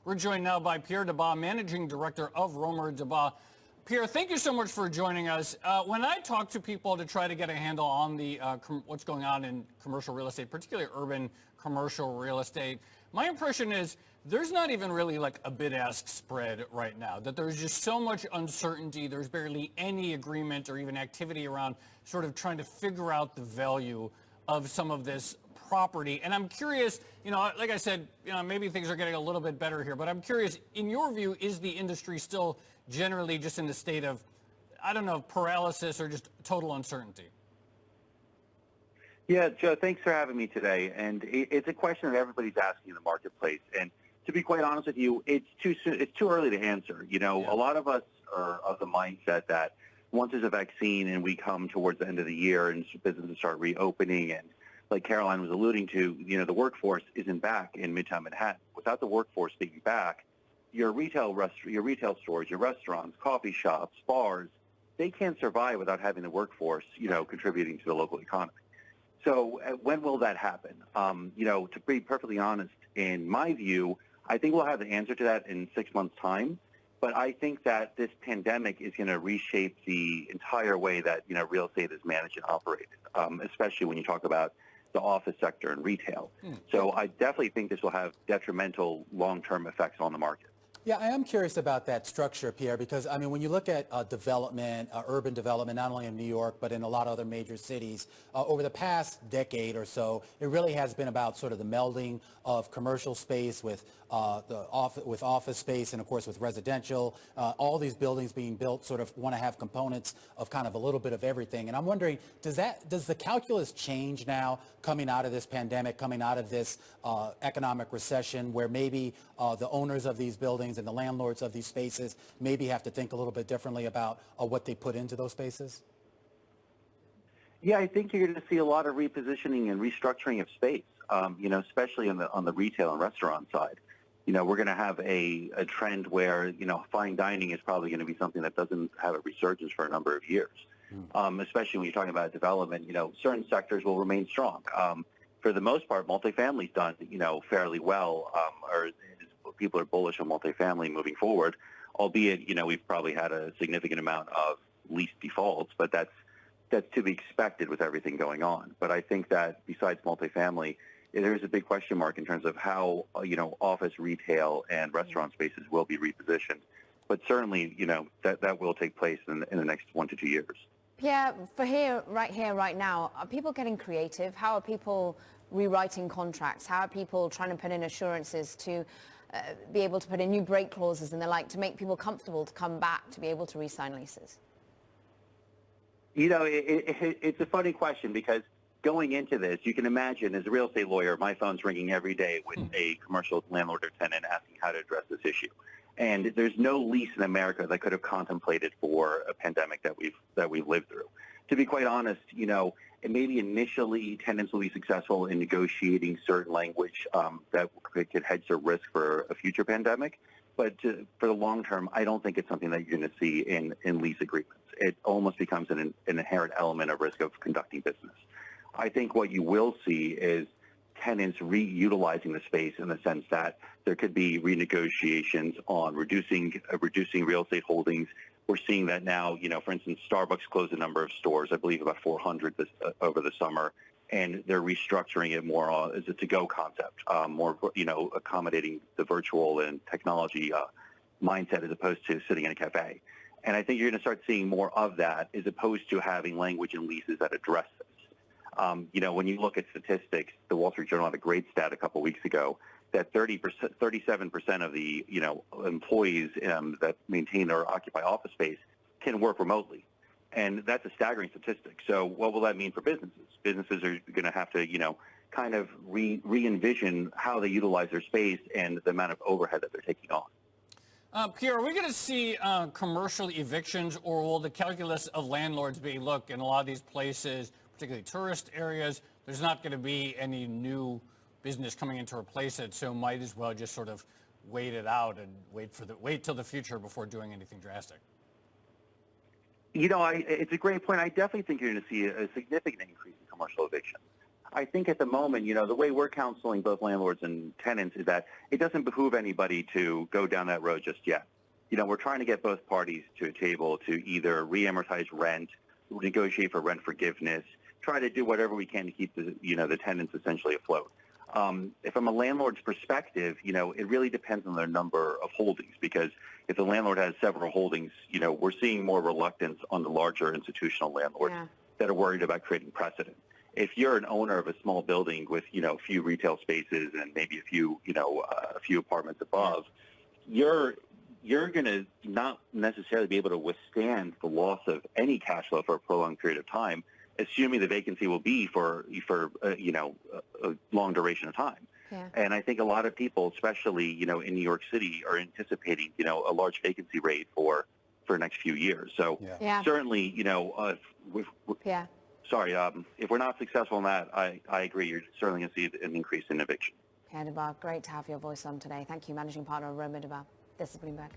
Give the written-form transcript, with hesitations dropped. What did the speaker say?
We're joined now by Pierre Debbas, Managing Director of Romer Debbas. Pierre, thank you so much for joining us. When I talk to people to try to get a handle on the what's going on in commercial real estate, particularly urban commercial real estate, my impression is there's not even really like a bid-ask spread right now, that there's just so much uncertainty. There's barely any agreement or even activity around sort of trying to figure out the value of some of this property. And I'm curious, like I said, maybe things are getting a little bit better here, but I'm curious, in your view, is the industry still generally just in the state of, I don't know, paralysis or just total uncertainty? Yeah, Joe, thanks for having me today. And it's a question that everybody's asking in the marketplace. And to be quite honest with you, it's too early to answer. A lot of us are of the mindset that once there's a vaccine and we come towards the end of the year and businesses start reopening, and like Caroline was alluding to, the workforce isn't back in Midtown Manhattan. Without the workforce being back, your retail stores, your restaurants, coffee shops, bars, they can't survive without having the workforce, contributing to the local economy. So when will that happen? To be perfectly honest, in my view, I think we'll have the answer to that in 6 months' time. But I think that this pandemic is going to reshape the entire way that, real estate is managed and operated, especially when you talk about the office sector and retail. So I definitely think this will have detrimental long-term effects on the market. Yeah, I am curious about that structure, Pierre, because, when you look at development, urban development, not only in New York, but in a lot of other major cities, over the past decade or so, it really has been about sort of the melding of commercial space with office space and, of course, with residential. All these buildings being built sort of want to have components of kind of a little bit of everything. And I'm wondering, does the calculus change now coming out of this pandemic, coming out of this economic recession, where maybe the owners of these buildings and the landlords of these spaces maybe have to think a little bit differently about what they put into those spaces? Yeah, I think you're going to see a lot of repositioning and restructuring of space, especially on the retail and restaurant side. We're going to have a trend where, fine dining is probably going to be something that doesn't have a resurgence for a number of years, especially when you're talking about development. Certain sectors will remain strong. For the most part, multifamily's done, fairly well, or people are bullish on multifamily moving forward, albeit, we've probably had a significant amount of lease defaults, but that's to be expected with everything going on. But I think that besides multifamily, there is a big question mark in terms of how, office, retail, and restaurant spaces will be repositioned. But certainly, that will take place in the next 1 to 2 years. Pierre, right now, are people getting creative? How are people rewriting contracts? How are people trying to put in assurances to be able to put in new break clauses and the like to make people comfortable to come back to be able to re-sign leases? It's a funny question because going into this, you can imagine as a real estate lawyer, my phone's ringing every day with a commercial landlord or tenant asking how to address this issue. And there's no lease in America that could have contemplated for a pandemic that we've lived through. To be quite honest, and maybe initially tenants will be successful in negotiating certain language that could hedge their risk for a future pandemic. But for the long term, I don't think it's something that you're going to see in lease agreements. It almost becomes an inherent element of risk of conducting business. I think what you will see is tenants reutilizing the space in the sense that there could be renegotiations on reducing real estate holdings. We're seeing that now, for instance, Starbucks closed a number of stores, I believe about 400 over the summer, and they're restructuring it more as a to-go concept, more, accommodating the virtual and technology mindset as opposed to sitting in a cafe. And I think you're going to start seeing more of that as opposed to having language in leases that address this. When you look at statistics, the Wall Street Journal had a great stat a couple of weeks ago that 37% of the, employees that maintain or occupy office space can work remotely. And that's a staggering statistic. So what will that mean for businesses? Businesses are going to have to, kind of re-envision how they utilize their space and the amount of overhead that they're taking on. Pierre, are we going to see commercial evictions, or will the calculus of landlords be, look, in a lot of these places, particularly tourist areas, there's not going to be any new business coming in to replace it, so might as well just sort of wait it out and wait till the future before doing anything drastic? It's a great point. I definitely think you're going to see a significant increase in commercial evictions. I think at the moment, the way we're counseling both landlords and tenants is that it doesn't behoove anybody to go down that road just yet. We're trying to get both parties to a table to either re-amortize rent, negotiate for rent forgiveness, try to do whatever we can to keep the tenants essentially afloat. If I'm a landlord's perspective, it really depends on their number of holdings, because if the landlord has several holdings, we're seeing more reluctance on the larger institutional landlords that are worried about creating precedent. If you're an owner of a small building with, a few retail spaces and maybe a few apartments above, you're going to not necessarily be able to withstand the loss of any cash flow for a prolonged period of time, assuming the vacancy will be for a long duration of time. Yeah. And I think a lot of people, especially, in New York City, are anticipating, a large vacancy rate for the next few years. So certainly, if we're not successful in that, I agree. You're certainly going to see an increase in eviction. Pierre Debbas, great to have your voice on today. Thank you, Managing Partner of Roma Debbas. This is Bloomberg.